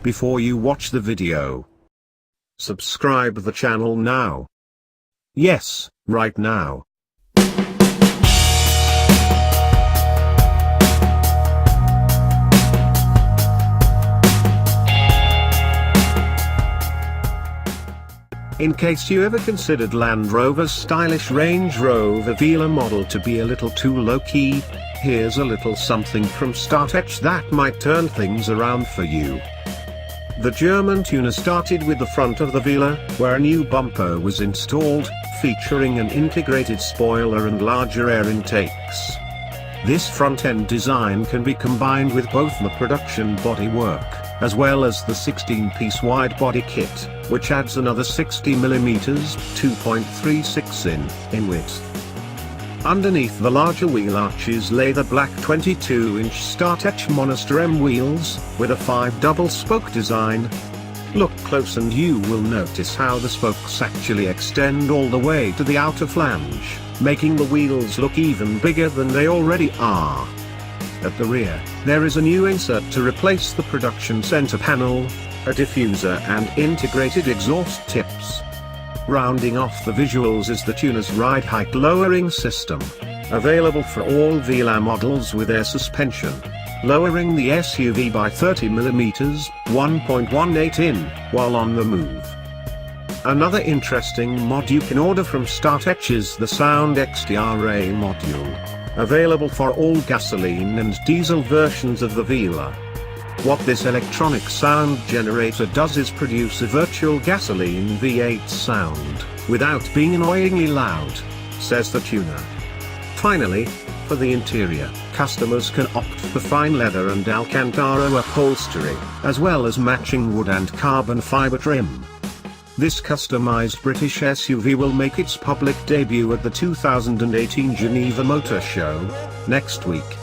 before you watch the video. Subscribe the channel now. Yes, right now. In case you ever considered Land Rover's stylish Range Rover Velar model to be a little too low-key, here's a little something from Startech that might turn things around for you. The German tuner started with the front of the Velar, where a new bumper was installed, featuring an integrated spoiler and larger air intakes. This front-end design can be combined with both the production bodywork, as well as the 16-piece widebody kit, which adds another 60mm (2.36 in width. Underneath the larger wheel arches lay the black 22-inch Startech Monostar M wheels, with a 5 double-spoke design. Look close and you will notice how the spokes actually extend all the way to the outer flange, making the wheels look even bigger than they already are. At the rear, there is a new insert to replace the production center panel, a diffuser and integrated exhaust tips. Rounding off the visuals is the tuner's ride height lowering system, available for all Velar models with air suspension, lowering the SUV by 30mm (1.18 in) while on the move. Another interesting mod you can order from Startech is the Sound XDRA module, available for all gasoline and diesel versions of the Velar. What this electronic sound generator does is produce a virtual gasoline V8 sound, without being annoyingly loud, says the tuner. Finally, for the interior, customers can opt for fine leather and Alcantara upholstery, as well as matching wood and carbon fiber trim. This customized British SUV will make its public debut at the 2018 Geneva Motor Show, next week.